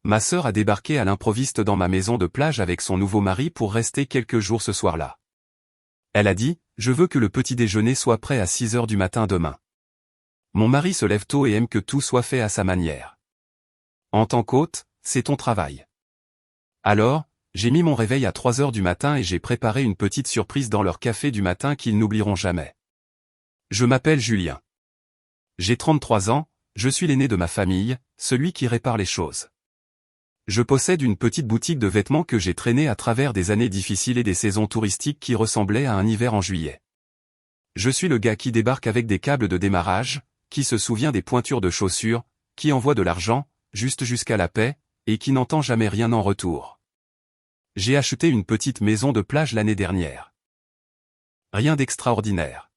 Ma sœur a débarqué à l'improviste dans ma maison de plage avec son nouveau mari pour rester quelques jours ce soir-là. Elle a dit, je veux que le petit déjeuner soit prêt à 6 heures du matin demain. Mon mari se lève tôt et aime que tout soit fait à sa manière. En tant qu'hôte, c'est ton travail. Alors, j'ai mis mon réveil à 3 heures du matin et j'ai préparé une petite surprise dans leur café du matin qu'ils n'oublieront jamais. Je m'appelle Julien. J'ai 33 ans, je suis l'aîné de ma famille, celui qui répare les choses. Je possède une petite boutique de vêtements que j'ai traînée à travers des années difficiles et des saisons touristiques qui ressemblaient à un hiver en juillet. Je suis le gars qui débarque avec des câbles de démarrage, qui se souvient des pointures de chaussures, qui envoie de l'argent, juste jusqu'à la paix, et qui n'entend jamais rien en retour. J'ai acheté une petite maison de plage l'année dernière. Rien d'extraordinaire.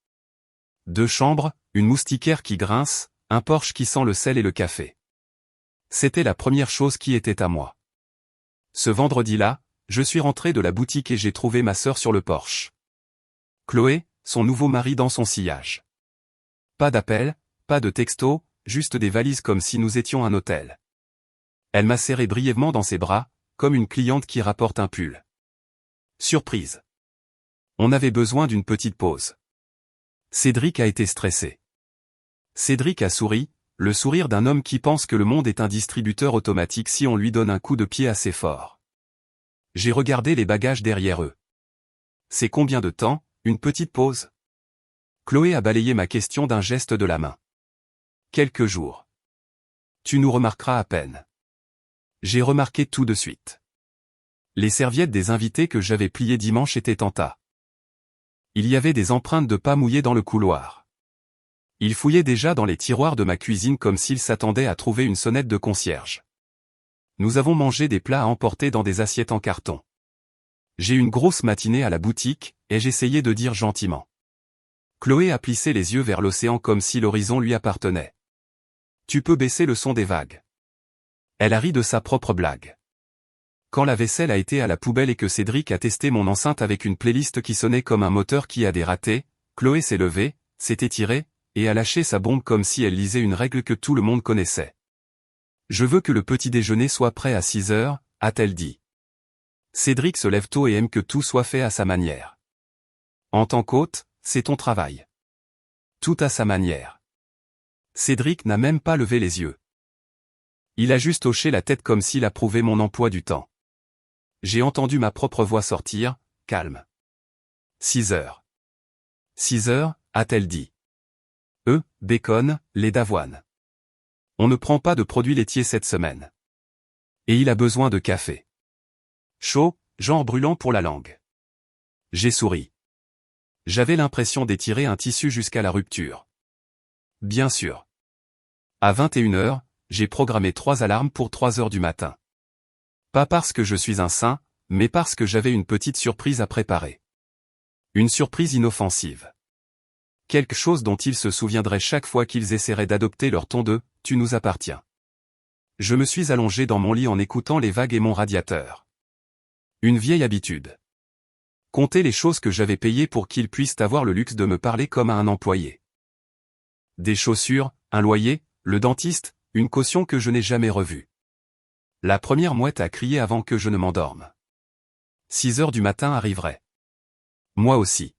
2 chambres, une moustiquaire qui grince, un Porsche qui sent le sel et le café. C'était la première chose qui était à moi. Ce vendredi-là, je suis rentré de la boutique et j'ai trouvé ma sœur sur le porche. Chloé, son nouveau mari dans son sillage. Pas d'appel, pas de texto, juste des valises comme si nous étions un hôtel. Elle m'a serré brièvement dans ses bras, comme une cliente qui rapporte un pull. Surprise. On avait besoin d'une petite pause. Cédric a été stressé. Cédric a souri, le sourire d'un homme qui pense que le monde est un distributeur automatique si on lui donne un coup de pied assez fort. J'ai regardé les bagages derrière eux. C'est combien de temps, une petite pause? Chloé a balayé ma question d'un geste de la main. Quelques jours. Tu nous remarqueras à peine. J'ai remarqué tout de suite. Les serviettes des invités que j'avais pliées dimanche étaient en tas. Il y avait des empreintes de pas mouillées dans le couloir. Il fouillait déjà dans les tiroirs de ma cuisine comme s'il s'attendait à trouver une sonnette de concierge. Nous avons mangé des plats à emporter dans des assiettes en carton. J'ai eu une grosse matinée à la boutique, et j'essayais de dire gentiment. Chloé a plissé les yeux vers l'océan comme si l'horizon lui appartenait. Tu peux baisser le son des vagues. Elle a ri de sa propre blague. Quand la vaisselle a été à la poubelle et que Cédric a testé mon enceinte avec une playlist qui sonnait comme un moteur qui a des ratés, Chloé s'est levée, s'est étirée, et a lâché sa bombe comme si elle lisait une règle que tout le monde connaissait. Je veux que le petit déjeuner soit prêt à 6 heures, a-t-elle dit. Cédric se lève tôt et aime que tout soit fait à sa manière. En tant qu'hôte, c'est ton travail. Tout à sa manière. Cédric n'a même pas levé les yeux. Il a juste hoché la tête comme s'il approuvait mon emploi du temps. J'ai entendu ma propre voix sortir, calme. 6 heures. 6 heures, a-t-elle dit. Bacon, lait d'avoine. On ne prend pas de produits laitiers cette semaine. Et il a besoin de café. Chaud, genre brûlant pour la langue. J'ai souri. J'avais l'impression d'étirer un tissu jusqu'à la rupture. Bien sûr. À 21 heures, j'ai programmé 3 alarmes pour 3 heures du matin. Pas parce que je suis un saint, mais parce que j'avais une petite surprise à préparer. Une surprise inoffensive. Quelque chose dont ils se souviendraient chaque fois qu'ils essaieraient d'adopter leur ton de « tu nous appartiens ». Je me suis allongé dans mon lit en écoutant les vagues et mon radiateur. Une vieille habitude. Compter les choses que j'avais payées pour qu'ils puissent avoir le luxe de me parler comme à un employé. Des chaussures, un loyer, le dentiste, une caution que je n'ai jamais revue. La première mouette a crié avant que je ne m'endorme. 6 heures du matin arriverait. Moi aussi.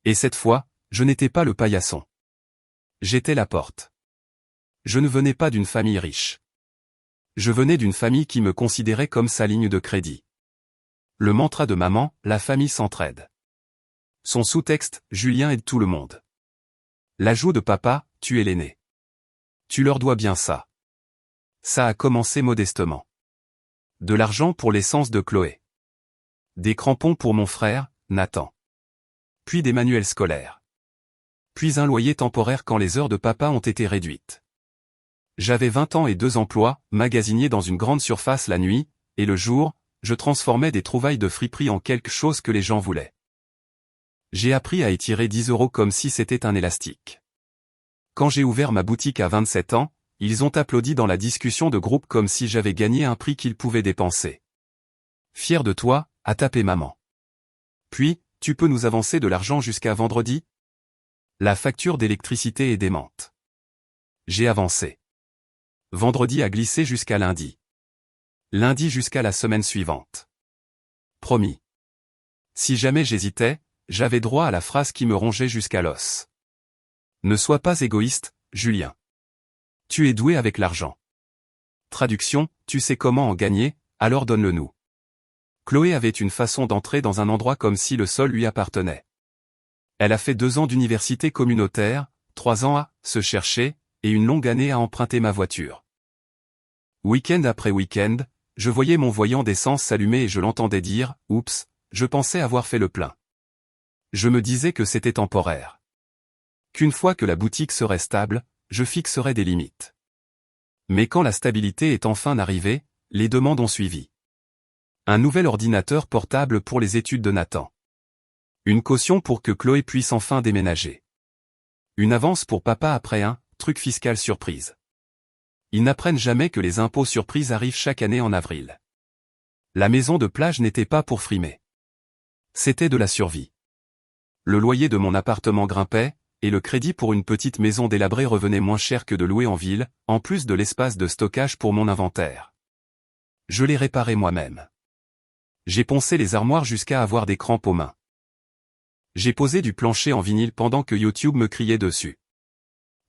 Et cette fois, je n'étais pas le paillasson. J'étais la porte. Je ne venais pas d'une famille riche. Je venais d'une famille qui me considérait comme sa ligne de crédit. Le mantra de maman, la famille s'entraide. Son sous-texte, Julien aide tout le monde. L'ajout de papa, tu es l'aîné. Tu leur dois bien ça. Ça a commencé modestement. De l'argent pour l'essence de Chloé. Des crampons pour mon frère, Nathan. Puis des manuels scolaires. Puis un loyer temporaire quand les heures de papa ont été réduites. J'avais 20 ans et 2 emplois, magasinier dans une grande surface la nuit, et le jour, je transformais des trouvailles de friperie en quelque chose que les gens voulaient. J'ai appris à étirer 10 € comme si c'était un élastique. Quand j'ai ouvert ma boutique à 27 ans, ils ont applaudi dans la discussion de groupe comme si j'avais gagné un prix qu'ils pouvaient dépenser. Fier de toi, a tapé maman. Puis, tu peux nous avancer de l'argent jusqu'à vendredi? La facture d'électricité est démente. J'ai avancé. Vendredi a glissé jusqu'à lundi. Lundi jusqu'à la semaine suivante. Promis. Si jamais j'hésitais, j'avais droit à la phrase qui me rongeait jusqu'à l'os. Ne sois pas égoïste, Julien. Tu es doué avec l'argent. Traduction, tu sais comment en gagner, alors donne-le-nous. Chloé avait une façon d'entrer dans un endroit comme si le sol lui appartenait. Elle a fait 2 ans d'université communautaire, 3 ans à se chercher, et une longue année à emprunter ma voiture. Week-end après week-end, je voyais mon voyant d'essence s'allumer et je l'entendais dire « Oups, je pensais avoir fait le plein ». Je me disais que c'était temporaire. Qu'une fois que la boutique serait stable, je fixerais des limites. Mais quand la stabilité est enfin arrivée, les demandes ont suivi. Un nouvel ordinateur portable pour les études de Nathan. Une caution pour que Chloé puisse enfin déménager. Une avance pour papa après un truc fiscal surprise. Ils n'apprennent jamais que les impôts surprises arrivent chaque année en avril. La maison de plage n'était pas pour frimer. C'était de la survie. Le loyer de mon appartement grimpait, et le crédit pour une petite maison délabrée revenait moins cher que de louer en ville, en plus de l'espace de stockage pour mon inventaire. Je l'ai réparé moi-même. J'ai poncé les armoires jusqu'à avoir des crampes aux mains. J'ai posé du plancher en vinyle pendant que YouTube me criait dessus.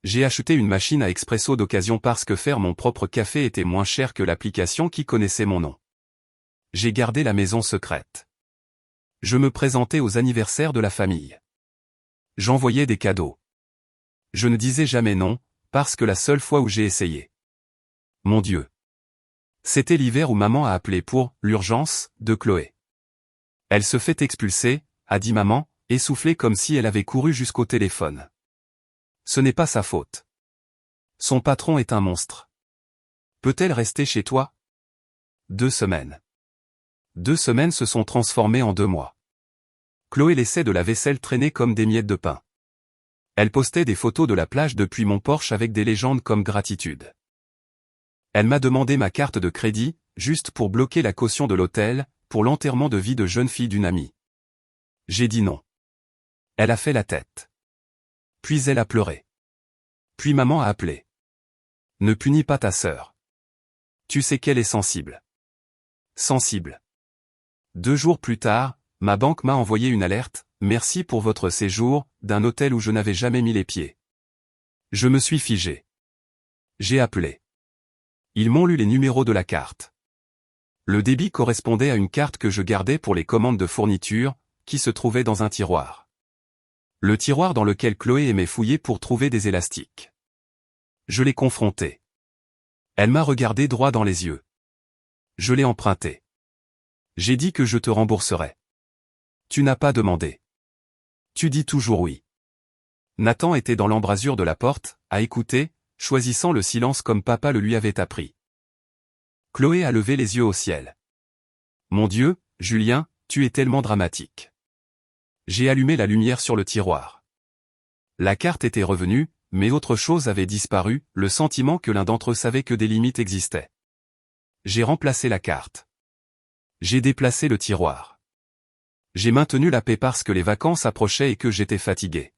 J'ai acheté une machine à expresso d'occasion parce que faire mon propre café était moins cher que l'application qui connaissait mon nom. J'ai gardé la maison secrète. Je me présentais aux anniversaires de la famille. J'envoyais des cadeaux. Je ne disais jamais non, parce que la seule fois où j'ai essayé. Mon Dieu. C'était l'hiver où maman a appelé pour « l'urgence » de Chloé. Elle se fait expulser, a dit maman, essoufflée comme si elle avait couru jusqu'au téléphone. Ce n'est pas sa faute. Son patron est un monstre. Peut-elle rester chez toi? 2 semaines. 2 semaines se sont transformées en 2 mois. Chloé laissait de la vaisselle traîner comme des miettes de pain. Elle postait des photos de la plage depuis mon Porsche avec des légendes comme gratitude. Elle m'a demandé ma carte de crédit, juste pour bloquer la caution de l'hôtel, pour l'enterrement de vie de jeune fille d'une amie. J'ai dit non. Elle a fait la tête. Puis elle a pleuré. Puis maman a appelé. Ne punis pas ta sœur. Tu sais qu'elle est sensible. Sensible. 2 jours plus tard, ma banque m'a envoyé une alerte, merci pour votre séjour, d'un hôtel où je n'avais jamais mis les pieds. Je me suis figé. J'ai appelé. Ils m'ont lu les numéros de la carte. Le débit correspondait à une carte que je gardais pour les commandes de fourniture, qui se trouvait dans un tiroir. Le tiroir dans lequel Chloé aimait fouiller pour trouver des élastiques. Je l'ai confrontée. Elle m'a regardé droit dans les yeux. Je l'ai emprunté. J'ai dit que je te rembourserais. Tu n'as pas demandé. Tu dis toujours oui. Nathan était dans l'embrasure de la porte, à écouter, choisissant le silence comme papa le lui avait appris. Chloé a levé les yeux au ciel. Mon Dieu, Julien, tu es tellement dramatique. J'ai allumé la lumière sur le tiroir. La carte était revenue, mais autre chose avait disparu, le sentiment que l'un d'entre eux savait que des limites existaient. J'ai remplacé la carte. J'ai déplacé le tiroir. J'ai maintenu la paix parce que les vacances approchaient et que j'étais fatigué.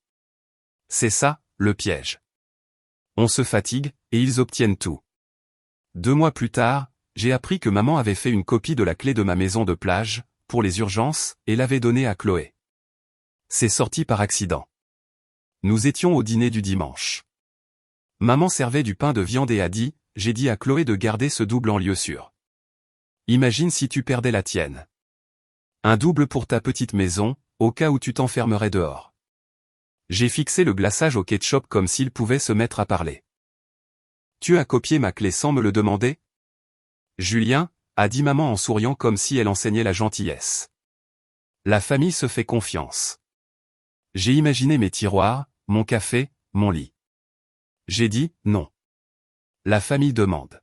C'est ça, le piège. On se fatigue, et ils obtiennent tout. 2 mois plus tard, j'ai appris que maman avait fait une copie de la clé de ma maison de plage, pour les urgences, et l'avait donnée à Chloé. C'est sorti par accident. Nous étions au dîner du dimanche. Maman servait du pain de viande et a dit, j'ai dit à Chloé de garder ce double en lieu sûr. Imagine si tu perdais la tienne. Un double pour ta petite maison, au cas où tu t'enfermerais dehors. J'ai fixé le glaçage au ketchup comme s'il pouvait se mettre à parler. Tu as copié ma clé sans me le demander? Julien, a dit maman en souriant comme si elle enseignait la gentillesse. La famille se fait confiance. J'ai imaginé mes tiroirs, mon café, mon lit. J'ai dit, non. La famille demande.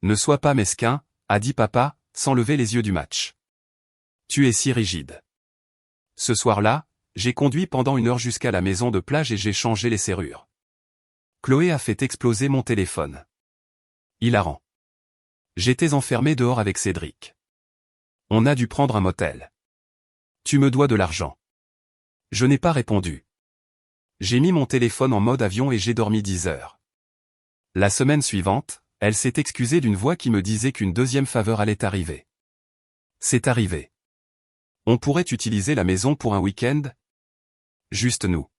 Ne sois pas mesquin, a dit papa, sans lever les yeux du match. Tu es si rigide. Ce soir-là, j'ai conduit pendant 1 heure jusqu'à la maison de plage et j'ai changé les serrures. Chloé a fait exploser mon téléphone. Hilarant. J'étais enfermé dehors avec Cédric. On a dû prendre un motel. Tu me dois de l'argent. Je n'ai pas répondu. J'ai mis mon téléphone en mode avion et j'ai dormi 10 heures. La semaine suivante, Elle s'est excusée d'une voix qui me disait qu'une deuxième faveur allait arriver. C'est arrivé. On pourrait utiliser la maison pour un week-end? Juste nous.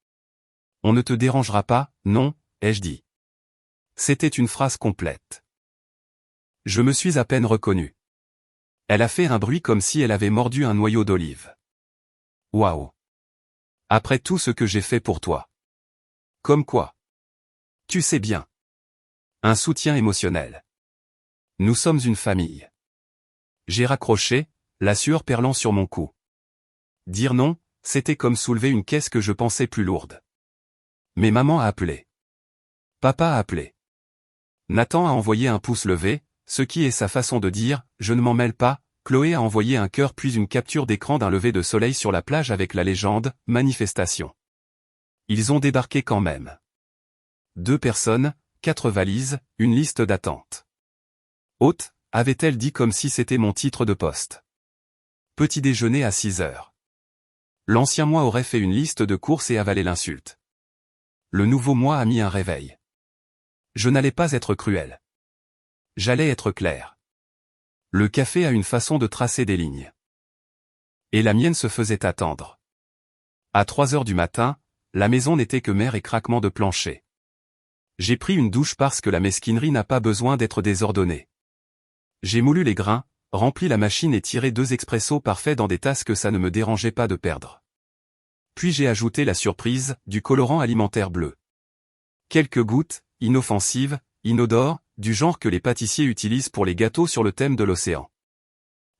On ne te dérangera pas, non, ai-je dit. C'était une phrase complète. Je me suis à peine reconnu. Elle a fait un bruit comme si elle avait mordu un noyau d'olive. Waouh! Après tout ce que j'ai fait pour toi. Comme quoi? Tu sais bien. Un soutien émotionnel. Nous sommes une famille. J'ai raccroché, la sueur perlant sur mon cou. Dire non, c'était comme soulever une caisse que je pensais plus lourde. Mais maman a appelé. Papa a appelé. Nathan a envoyé un pouce levé, ce qui est sa façon de dire « je ne m'en mêle pas ». Chloé a envoyé un cœur puis une capture d'écran d'un lever de soleil sur la plage avec la légende « Manifestation ». Ils ont débarqué quand même. 2 personnes, 4 valises, une liste d'attente. Hôte, avait-elle dit comme si c'était mon titre de poste. Petit déjeuner à 6 heures. L'ancien moi aurait fait une liste de courses et avalé l'insulte. Le nouveau moi a mis un réveil. Je n'allais pas être cruel. J'allais être clair. Le café a une façon de tracer des lignes. Et la mienne se faisait attendre. À 3 heures du matin, la maison n'était que mer et craquement de plancher. J'ai pris une douche parce que la mesquinerie n'a pas besoin d'être désordonnée. J'ai moulu les grains, rempli la machine et tiré 2 expressos parfaits dans des tasses que ça ne me dérangeait pas de perdre. Puis j'ai ajouté la surprise, du colorant alimentaire bleu. Quelques gouttes, inoffensives, inodores, du genre que les pâtissiers utilisent pour les gâteaux sur le thème de l'océan.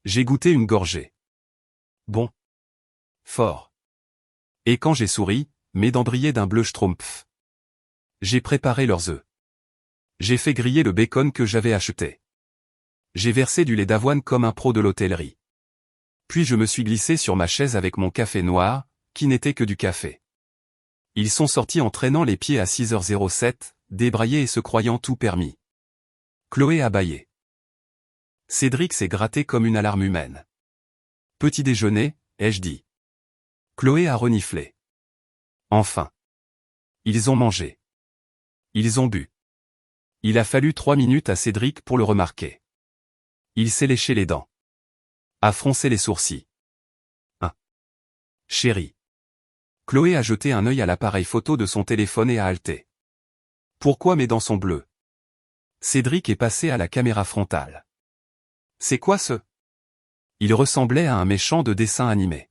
J'ai goûté une gorgée. Bon. Fort. Et quand j'ai souri, mes dents brillaient d'un bleu schtroumpf. J'ai préparé leurs œufs. J'ai fait griller le bacon que j'avais acheté. J'ai versé du lait d'avoine comme un pro de l'hôtellerie. Puis je me suis glissé sur ma chaise avec mon café noir, qui n'était que du café. Ils sont sortis en traînant les pieds à 6h07, débraillés et se croyant tout permis. Chloé a bâillé. Cédric s'est gratté comme une alarme humaine. Petit déjeuner, ai-je dit. Chloé a reniflé. Enfin. Ils ont mangé. Ils ont bu. Il a fallu 3 minutes à Cédric pour le remarquer. Il s'est léché les dents. A froncé les sourcils. Chérie. Chloé a jeté un œil à l'appareil photo de son téléphone et a haleté. Pourquoi mes dents sont bleues? Cédric est passé à la caméra frontale. C'est quoi ce? Il ressemblait à un méchant de dessin animé.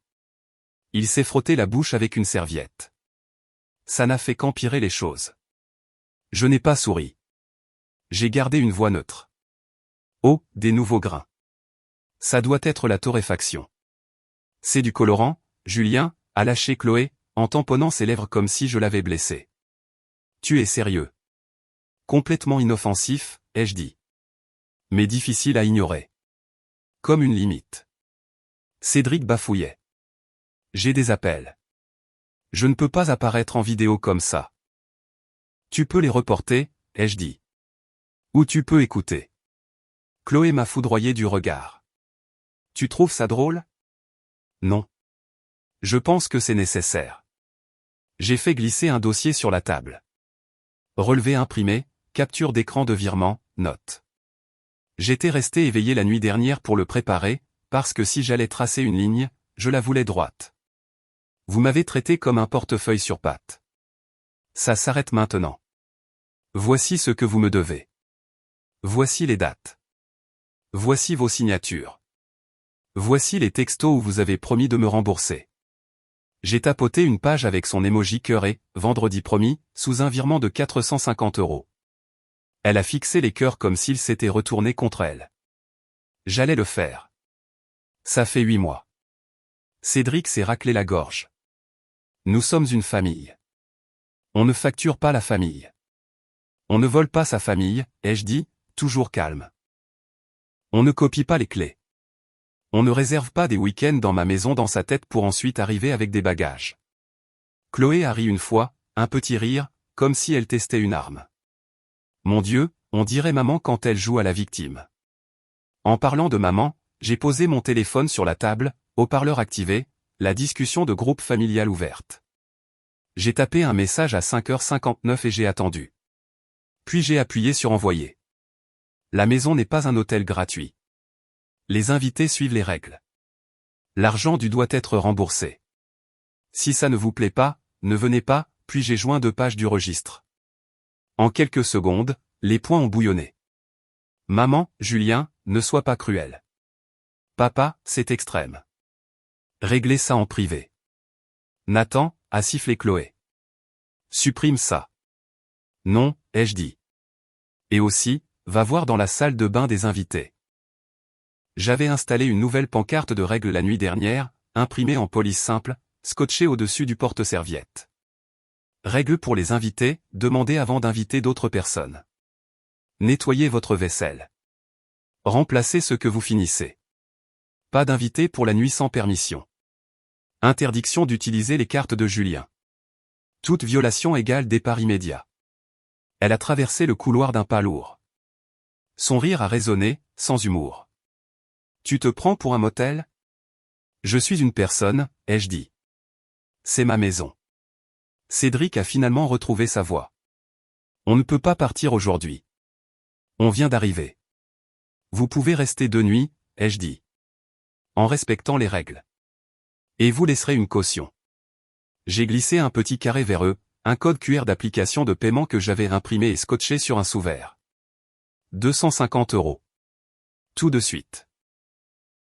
Il s'est frotté la bouche avec une serviette. Ça n'a fait qu'empirer les choses. Je n'ai pas souri. J'ai gardé une voix neutre. Oh, des nouveaux grains. Ça doit être la torréfaction. C'est du colorant, Julien, a lâché Chloé, en tamponnant ses lèvres comme si je l'avais blessé. Tu es sérieux? Complètement inoffensif, ai-je dit. Mais difficile à ignorer. Comme une limite. Cédric bafouillait. J'ai des appels. Je ne peux pas apparaître en vidéo comme ça. Tu peux les reporter, ai-je dit. Ou tu peux écouter. Chloé m'a foudroyé du regard. Tu trouves ça drôle? Non. Je pense que c'est nécessaire. J'ai fait glisser un dossier sur la table. Relevé imprimé, capture d'écran de virement, note. J'étais resté éveillé la nuit dernière pour le préparer, parce que si j'allais tracer une ligne, je la voulais droite. Vous m'avez traité comme un portefeuille sur pattes. Ça s'arrête maintenant. Voici ce que vous me devez. Voici les dates. Voici vos signatures. Voici les textos où vous avez promis de me rembourser. J'ai tapoté une page avec son emoji cœur et, vendredi promis, sous un virement de 450 €. Elle a fixé les cœurs comme s'ils s'étaient retournés contre elle. J'allais le faire. Ça fait 8 mois. Cédric s'est raclé la gorge. Nous sommes une famille. On ne facture pas la famille. On ne vole pas sa famille, ai-je dit, toujours calme. On ne copie pas les clés. On ne réserve pas des week-ends dans ma maison dans sa tête pour ensuite arriver avec des bagages. Chloé a ri une fois, un petit rire, comme si elle testait une arme. Mon Dieu, on dirait maman quand elle joue à la victime. En parlant de maman, j'ai posé mon téléphone sur la table, haut-parleur activé, la discussion de groupe familial ouverte. J'ai tapé un message à 5h59 et j'ai attendu. Puis j'ai appuyé sur envoyer. La maison n'est pas un hôtel gratuit. Les invités suivent les règles. L'argent dû doit être remboursé. Si ça ne vous plaît pas, ne venez pas, puis j'ai joint 2 pages du registre. En quelques secondes, les poings ont bouillonné. Maman, Julien, ne sois pas cruel. Papa, c'est extrême. Réglez ça en privé. Nathan, a sifflé Chloé. Supprime ça. Non, ai-je dit. Et aussi, va voir dans la salle de bain des invités. J'avais installé une nouvelle pancarte de règles la nuit dernière, imprimée en police simple, scotchée au-dessus du porte-serviette. Règles pour les invités, demandez avant d'inviter d'autres personnes. Nettoyez votre vaisselle. Remplacez ce que vous finissez. Pas d'invités pour la nuit sans permission. Interdiction d'utiliser les cartes de Julien. Toute violation égale départ immédiat. Elle a traversé le couloir d'un pas lourd. Son rire a résonné, sans humour. Tu te prends pour un motel? Je suis une personne, ai-je dit. C'est ma maison. Cédric a finalement retrouvé sa voix. On ne peut pas partir aujourd'hui. On vient d'arriver. Vous pouvez rester 2 nuits, ai-je dit. En respectant les règles. Et vous laisserez une caution. J'ai glissé un petit carré vers eux, un code QR d'application de paiement que j'avais imprimé et scotché sur un sous-verre. 250 €. Tout de suite.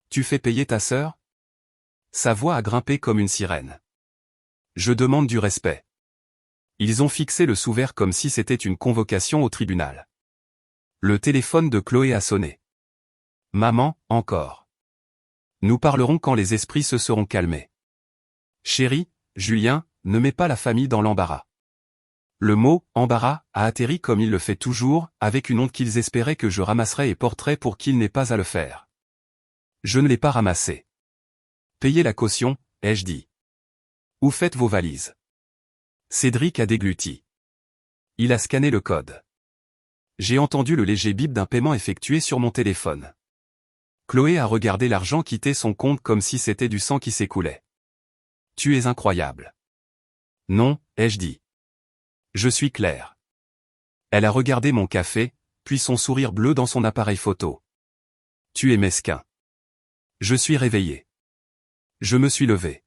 Tu fais payer ta sœur? Sa voix a grimpé comme une sirène. Je demande du respect. Ils ont fixé le sous-verre comme si c'était une convocation au tribunal. Le téléphone de Chloé a sonné. Maman, encore. Nous parlerons quand les esprits se seront calmés. Chérie, Julien, ne mets pas la famille dans l'embarras. Le mot « embarras » a atterri comme il le fait toujours, avec une honte qu'ils espéraient que je ramasserais et porterais pour qu'ils n'aient pas à le faire. Je ne l'ai pas ramassé. Payez la caution, ai-je dit. Où faites vos valises? Cédric a dégluti. Il a scanné le code. J'ai entendu le léger bip d'un paiement effectué sur mon téléphone. Chloé a regardé l'argent quitter son compte comme si c'était du sang qui s'écoulait. Tu es incroyable. Non, ai-je dit. Je suis clair. Elle a regardé mon café, puis son sourire bleu dans son appareil photo. Tu es mesquin. Je suis réveillé. Je me suis levé.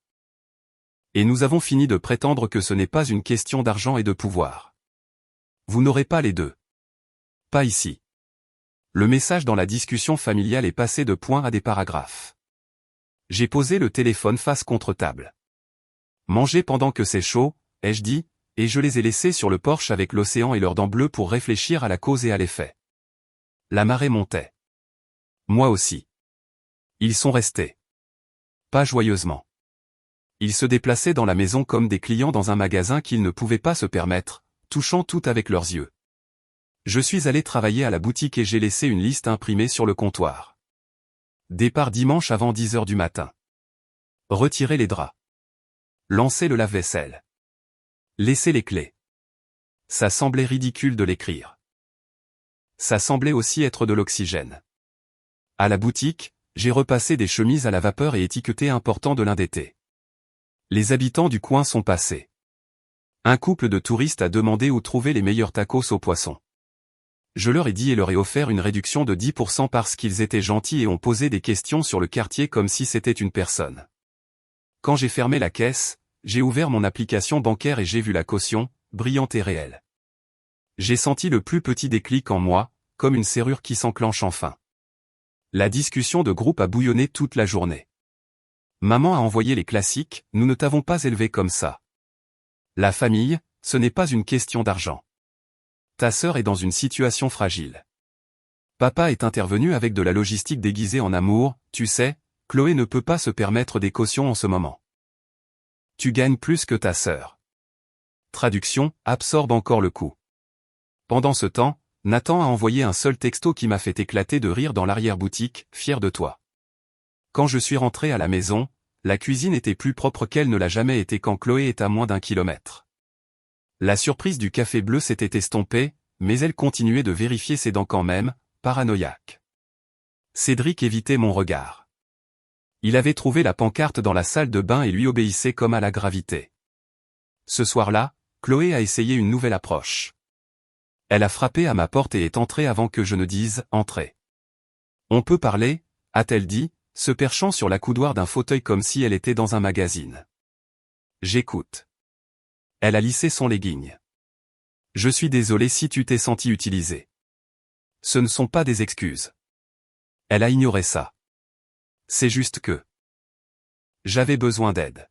Et nous avons fini de prétendre que ce n'est pas une question d'argent et de pouvoir. Vous n'aurez pas les deux. Pas ici. Le message dans la discussion familiale est passé de points à des paragraphes. J'ai posé le téléphone face contre table. Mangez pendant que c'est chaud, ai-je dit, et je les ai laissés sur le porche avec l'océan et leurs dents bleues pour réfléchir à la cause et à l'effet. La marée montait. Moi aussi. Ils sont restés. Pas joyeusement. Ils se déplaçaient dans la maison comme des clients dans un magasin qu'ils ne pouvaient pas se permettre, touchant tout avec leurs yeux. Je suis allé travailler à la boutique et j'ai laissé une liste imprimée sur le comptoir. Départ dimanche avant 10 h du matin. Retirez les draps. Lancez le lave-vaisselle. Laissez les clés. Ça semblait ridicule de l'écrire. Ça semblait aussi être de l'oxygène. À la boutique, j'ai repassé des chemises à la vapeur et étiqueté important de l'un d'été. Les habitants du coin sont passés. Un couple de touristes a demandé où trouver les meilleurs tacos au poisson. Je leur ai dit et leur ai offert une réduction de 10% parce qu'ils étaient gentils et ont posé des questions sur le quartier comme si c'était une personne. Quand j'ai fermé la caisse, j'ai ouvert mon application bancaire et j'ai vu la caution, brillante et réelle. J'ai senti le plus petit déclic en moi, comme une serrure qui s'enclenche enfin. La discussion de groupe a bouillonné toute la journée. Maman a envoyé les classiques, nous ne t'avons pas élevé comme ça. La famille, ce n'est pas une question d'argent. Ta sœur est dans une situation fragile. Papa est intervenu avec de la logistique déguisée en amour, tu sais, Chloé ne peut pas se permettre des cautions en ce moment. Tu gagnes plus que ta sœur. Traduction, absorbe encore le coup. Pendant ce temps, Nathan a envoyé un seul texto qui m'a fait éclater de rire dans l'arrière-boutique, fier de toi. Quand je suis rentré à la maison, la cuisine était plus propre qu'elle ne l'a jamais été quand Chloé est à moins d'1 kilomètre. La surprise du café bleu s'était estompée, mais elle continuait de vérifier ses dents quand même, paranoïaque. Cédric évitait mon regard. Il avait trouvé la pancarte dans la salle de bain et lui obéissait comme à la gravité. Ce soir-là, Chloé a essayé une nouvelle approche. Elle a frappé à ma porte et est entrée avant que je ne dise « Entrez ». « On peut parler ?» a-t-elle dit, se perchant sur la coudoir d'un fauteuil comme si elle était dans un magazine. J'écoute. Elle a lissé son legging. Je suis désolé si tu t'es senti utilisé. Ce ne sont pas des excuses. Elle a ignoré ça. C'est juste que j'avais besoin d'aide.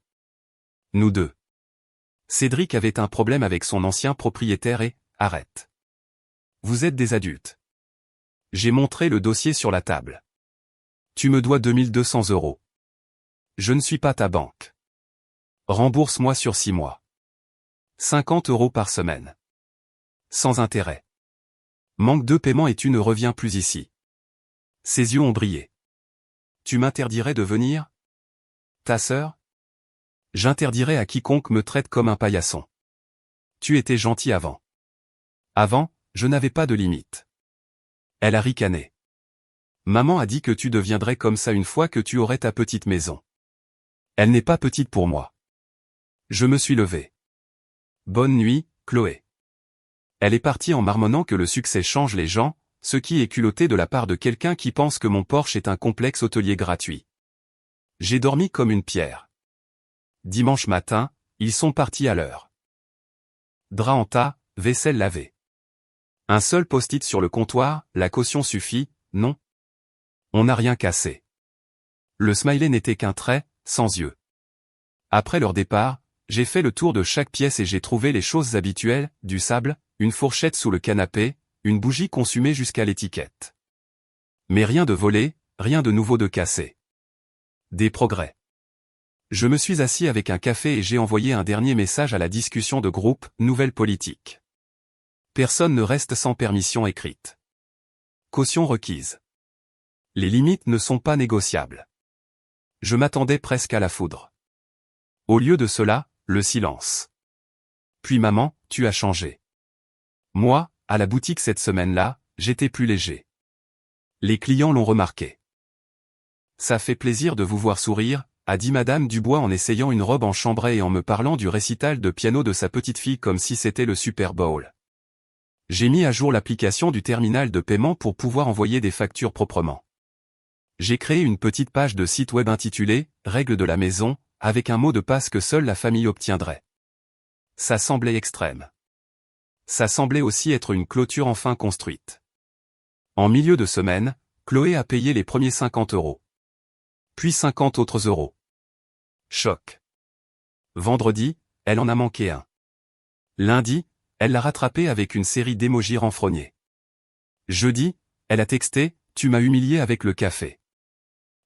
Nous deux. Cédric avait un problème avec son ancien propriétaire et arrête. Vous êtes des adultes. J'ai montré le dossier sur la table. Tu me dois 2200 €. Je ne suis pas ta banque. Rembourse-moi sur 6 mois. 50 € par semaine. Sans intérêt. Manque de paiement et tu ne reviens plus ici. Ses yeux ont brillé. Tu m'interdirais de venir? Ta sœur? J'interdirais à quiconque me traite comme un paillasson. Tu étais gentil avant. Avant, je n'avais pas de limite. Elle a ricané. Maman a dit que tu deviendrais comme ça une fois que tu aurais ta petite maison. Elle n'est pas petite pour moi. Je me suis levé. Bonne nuit, Chloé. Elle est partie en marmonnant que le succès change les gens, ce qui est culotté de la part de quelqu'un qui pense que mon Porsche est un complexe hôtelier gratuit. J'ai dormi comme une pierre. Dimanche matin, ils sont partis à l'heure. Drap en tas, vaisselle lavée. Un seul post-it sur le comptoir, la caution suffit, non? On n'a rien cassé. Le smiley n'était qu'un trait, sans yeux. Après leur départ, j'ai fait le tour de chaque pièce et j'ai trouvé les choses habituelles, du sable, une fourchette sous le canapé, une bougie consumée jusqu'à l'étiquette. Mais rien de volé, rien de nouveau de cassé. Des progrès. Je me suis assis avec un café et j'ai envoyé un dernier message à la discussion de groupe, Nouvelle Politique. Personne ne reste sans permission écrite. Caution requise. Les limites ne sont pas négociables. Je m'attendais presque à la foudre. Au lieu de cela, le silence. Puis maman, tu as changé. Moi, à la boutique cette semaine-là, j'étais plus léger. Les clients l'ont remarqué. Ça fait plaisir de vous voir sourire, a dit Madame Dubois en essayant une robe en chambray et en me parlant du récital de piano de sa petite fille comme si c'était le Super Bowl. J'ai mis à jour l'application du terminal de paiement pour pouvoir envoyer des factures proprement. J'ai créé une petite page de site web intitulée « Règles de la maison » avec un mot de passe que seule la famille obtiendrait. Ça semblait extrême. Ça semblait aussi être une clôture enfin construite. En milieu de semaine, Chloé a payé les premiers 50 €. Puis 50 autres euros. Choc. Vendredi, elle en a manqué un. Lundi, elle l'a rattrapé avec une série d'émojis renfrognés. Jeudi, elle a texté « Tu m'as humilié avec le café ».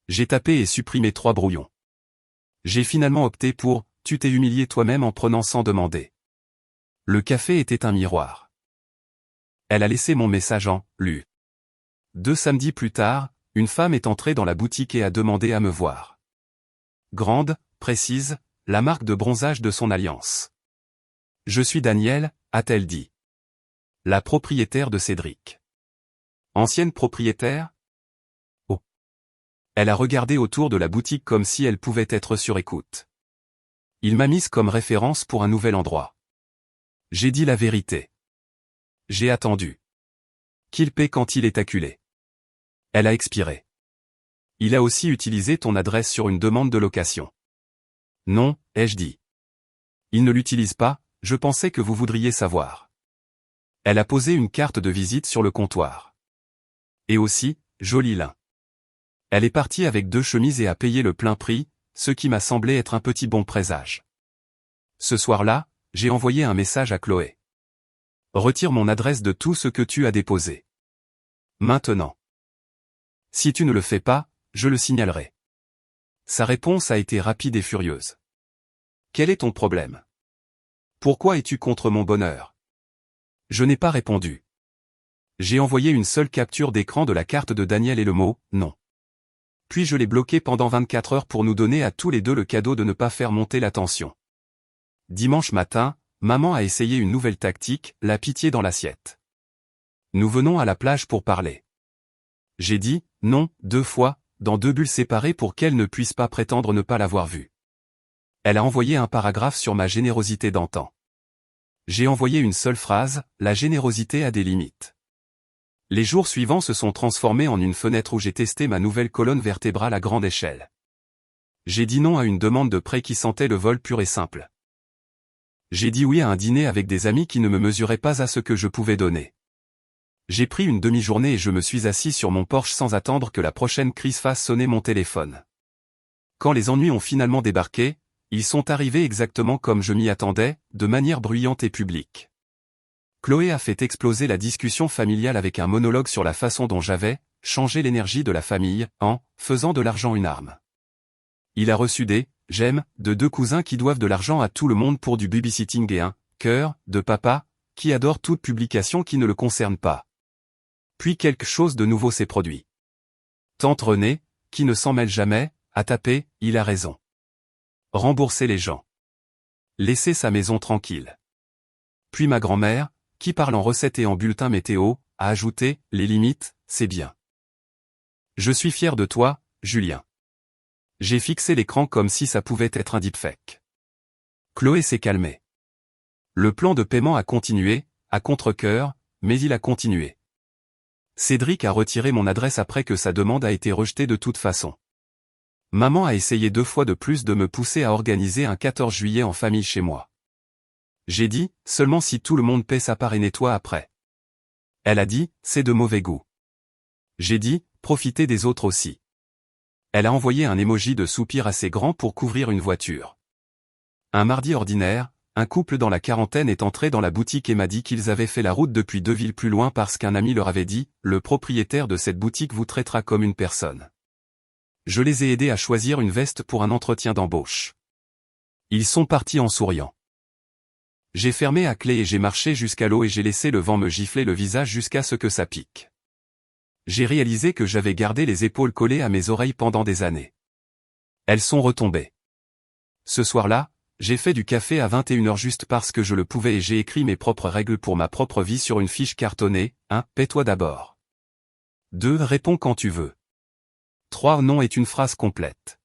J'ai tapé et supprimé 3 brouillons. J'ai finalement opté pour « Tu t'es humilié toi-même en prenant sans demander ». Le café était un miroir. Elle a laissé mon message en « lu ». 2 samedis plus tard, une femme est entrée dans la boutique et a demandé à me voir. Grande, précise, la marque de bronzage de son alliance. Je suis Danielle, a-t-elle dit. La propriétaire de Cédric. Ancienne propriétaire? Oh. Elle a regardé autour de la boutique comme si elle pouvait être sur écoute. Il m'a mise comme référence pour un nouvel endroit. J'ai dit la vérité. J'ai attendu. Qu'il paie quand il est acculé. Elle a expiré. Il a aussi utilisé ton adresse sur une demande de location. Non, ai-je dit. Il ne l'utilise pas, je pensais que vous voudriez savoir. Elle a posé une carte de visite sur le comptoir. Et aussi, joli lin. Elle est partie avec 2 chemises et a payé le plein prix, ce qui m'a semblé être un petit bon présage. Ce soir-là, j'ai envoyé un message à Chloé. Retire mon adresse de tout ce que tu as déposé. Maintenant. Si tu ne le fais pas, je le signalerai. Sa réponse a été rapide et furieuse. Quel est ton problème? Pourquoi es-tu contre mon bonheur? Je n'ai pas répondu. J'ai envoyé une seule capture d'écran de la carte de Daniel et le mot « non ». Puis je l'ai bloqué pendant 24 heures pour nous donner à tous les deux le cadeau de ne pas faire monter la tension. Dimanche matin, maman a essayé une nouvelle tactique, la pitié dans l'assiette. Nous venons à la plage pour parler. J'ai dit « non » 2 fois, dans 2 bulles séparées pour qu'elle ne puisse pas prétendre ne pas l'avoir vu. Elle a envoyé un paragraphe sur ma générosité d'antan. J'ai envoyé une seule phrase, la générosité a des limites. Les jours suivants se sont transformés en une fenêtre où j'ai testé ma nouvelle colonne vertébrale à grande échelle. J'ai dit non à une demande de prêt qui sentait le vol pur et simple. J'ai dit oui à un dîner avec des amis qui ne me mesuraient pas à ce que je pouvais donner. J'ai pris une demi-journée et je me suis assis sur mon porche sans attendre que la prochaine crise fasse sonner mon téléphone. Quand les ennuis ont finalement débarqué, ils sont arrivés exactement comme je m'y attendais, de manière bruyante et publique. Chloé a fait exploser la discussion familiale avec un monologue sur la façon dont j'avais changé l'énergie de la famille, en faisant de l'argent une arme. Il a reçu des « j'aime » de 2 cousins qui doivent de l'argent à tout le monde pour du babysitting et un « cœur » de papa, qui adore toute publication qui ne le concerne pas. Puis quelque chose de nouveau s'est produit. Tante Renée, qui ne s'en mêle jamais, a tapé « il a raison ». Rembourser les gens. Laisser sa maison tranquille. Puis ma grand-mère, qui parle en recettes et en bulletins météo, a ajouté « les limites, c'est bien ». Je suis fier de toi, Julien. J'ai fixé l'écran comme si ça pouvait être un deepfake. Chloé s'est calmée. Le plan de paiement a continué, à contre-cœur, mais il a continué. Cédric a retiré mon adresse après que sa demande a été rejetée de toute façon. Maman a essayé 2 fois de plus de me pousser à organiser un 14 juillet en famille chez moi. J'ai dit, seulement si tout le monde paie sa part et nettoie après. Elle a dit, c'est de mauvais goût. J'ai dit, profitez des autres aussi. Elle a envoyé un emoji de soupir assez grand pour couvrir une voiture. Un mardi ordinaire, un couple dans la quarantaine est entré dans la boutique et m'a dit qu'ils avaient fait la route depuis 2 villes plus loin parce qu'un ami leur avait dit, le propriétaire de cette boutique vous traitera comme une personne. Je les ai aidés à choisir une veste pour un entretien d'embauche. Ils sont partis en souriant. J'ai fermé à clé et j'ai marché jusqu'à l'eau et j'ai laissé le vent me gifler le visage jusqu'à ce que ça pique. J'ai réalisé que j'avais gardé les épaules collées à mes oreilles pendant des années. Elles sont retombées. Ce soir-là, j'ai fait du café à 21h juste parce que je le pouvais et j'ai écrit mes propres règles pour ma propre vie sur une fiche cartonnée. 1. Paie-toi d'abord. 2. Réponds quand tu veux. 3. Non est une phrase complète.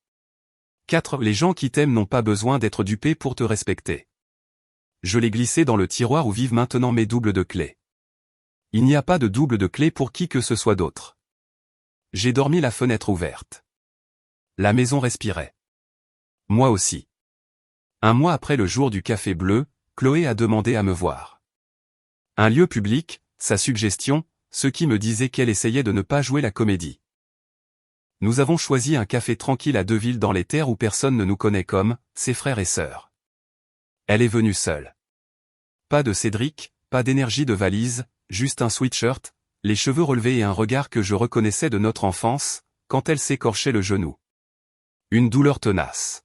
4. Les gens qui t'aiment n'ont pas besoin d'être dupés pour te respecter. Je l'ai glissé dans le tiroir où vivent maintenant mes doubles de clés. Il n'y a pas de double de clés pour qui que ce soit d'autre. J'ai dormi la fenêtre ouverte. La maison respirait. Moi aussi. 1 mois après le jour du café bleu, Chloé a demandé à me voir. Un lieu public, sa suggestion, ce qui me disait qu'elle essayait de ne pas jouer la comédie. Nous avons choisi un café tranquille à Deauville dans les terres où personne ne nous connaît comme ses frères et sœurs. Elle est venue seule. Pas de Cédric, pas d'énergie de valise, juste un sweatshirt, les cheveux relevés et un regard que je reconnaissais de notre enfance, quand elle s'écorchait le genou. Une douleur tenace.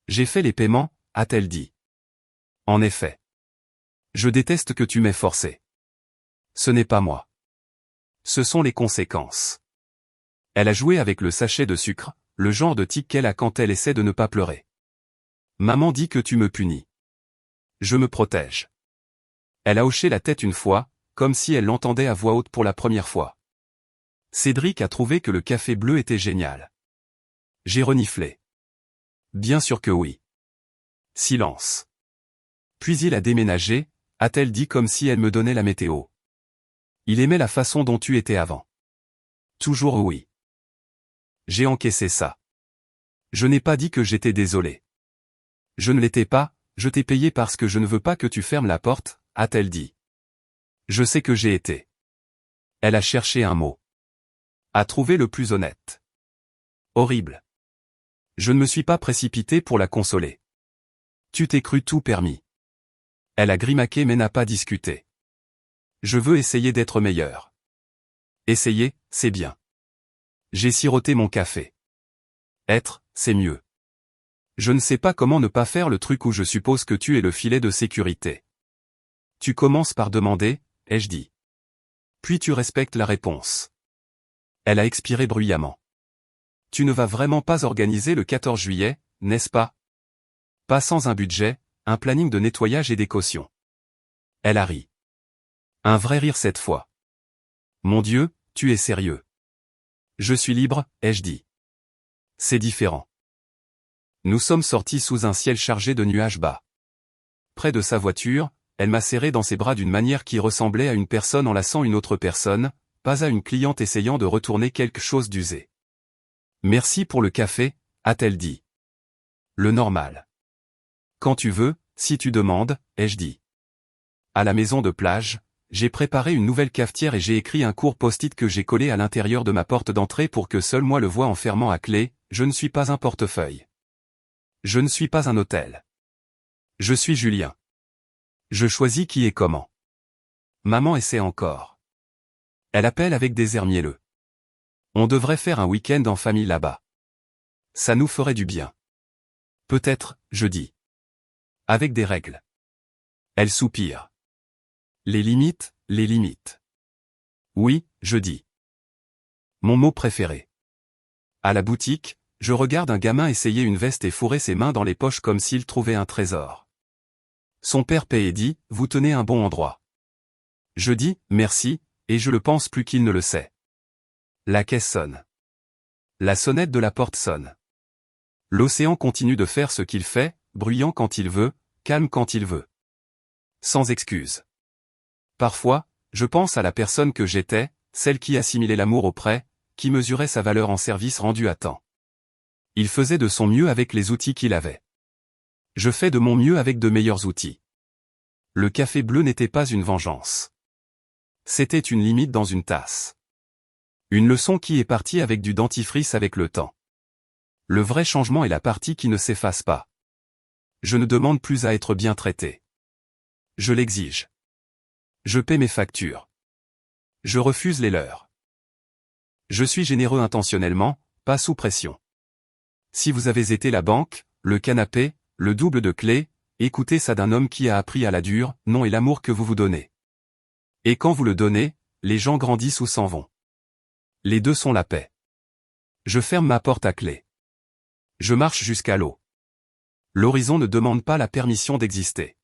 J'ai fait les paiements, a-t-elle dit. En effet. Je déteste que tu m'aies forcé. Ce n'est pas moi. Ce sont les conséquences. Elle a joué avec le sachet de sucre, le genre de tic qu'elle a quand elle essaie de ne pas pleurer. Maman dit que tu me punis. Je me protège. Elle a hoché la tête une fois, comme si elle l'entendait à voix haute pour la première fois. Cédric a trouvé que le café bleu était génial. J'ai reniflé. Bien sûr que oui. Silence. Puis il a déménagé, a-t-elle dit comme si elle me donnait la météo. Il aimait la façon dont tu étais avant. Toujours oui. J'ai encaissé ça. Je n'ai pas dit que j'étais désolé. Je ne l'étais pas, je t'ai payé parce que je ne veux pas que tu fermes la porte, a-t-elle dit. Je sais que j'ai été. Elle a cherché un mot. A trouvé le plus honnête. Horrible. Je ne me suis pas précipité pour la consoler. Tu t'es cru tout permis. Elle a grimaqué mais n'a pas discuté. Je veux essayer d'être meilleur. Essayer, c'est bien. J'ai siroté mon café. Être, c'est mieux. Je ne sais pas comment ne pas faire le truc où je suppose que tu es le filet de sécurité. Tu commences par demander, ai-je dit. Puis tu respectes la réponse. Elle a expiré bruyamment. Tu ne vas vraiment pas organiser le 14 juillet, n'est-ce pas? Pas sans un budget, un planning de nettoyage et des cautions. Elle a ri. Un vrai rire cette fois. Mon Dieu, tu es sérieux. Je suis libre, ai-je dit. C'est différent. Nous sommes sortis sous un ciel chargé de nuages bas. Près de sa voiture, elle m'a serré dans ses bras d'une manière qui ressemblait à une personne enlaçant une autre personne, pas à une cliente essayant de retourner quelque chose d'usé. Merci pour le café, a-t-elle dit. Le normal. Quand tu veux, si tu demandes, ai-je dit. À la maison de plage, j'ai préparé une nouvelle cafetière et j'ai écrit un court post-it que j'ai collé à l'intérieur de ma porte d'entrée pour que seul moi le voie en fermant à clé, je ne suis pas un portefeuille. Je ne suis pas un hôtel. Je suis Julien. Je choisis qui et comment. Maman essaie encore. Elle appelle avec des airs mielleux. On devrait faire un week-end en famille là-bas. Ça nous ferait du bien. Peut-être, je dis. Avec des règles. Elle soupire. Les limites, les limites. Oui, je dis. Mon mot préféré. À la boutique, je regarde un gamin essayer une veste et fourrer ses mains dans les poches comme s'il trouvait un trésor. Son père paie et dit, vous tenez un bon endroit. Je dis, merci, et je le pense plus qu'il ne le sait. La caisse sonne. La sonnette de la porte sonne. L'océan continue de faire ce qu'il fait, bruyant quand il veut, calme quand il veut. Sans excuse. Parfois, je pense à la personne que j'étais, celle qui assimilait l'amour au prêt, qui mesurait sa valeur en service rendu à temps. Il faisait de son mieux avec les outils qu'il avait. Je fais de mon mieux avec de meilleurs outils. Le café bleu n'était pas une vengeance. C'était une limite dans une tasse. Une leçon qui est partie avec du dentifrice avec le temps. Le vrai changement est la partie qui ne s'efface pas. Je ne demande plus à être bien traité. Je l'exige. Je paie mes factures. Je refuse les leurs. Je suis généreux intentionnellement, pas sous pression. Si vous avez été la banque, le canapé, le double de clés, écoutez ça d'un homme qui a appris à la dure, non et l'amour que vous vous donnez. Et quand vous le donnez, les gens grandissent ou s'en vont. Les deux sont la paix. Je ferme ma porte à clé. Je marche jusqu'à l'eau. L'horizon ne demande pas la permission d'exister.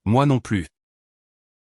Moi non plus.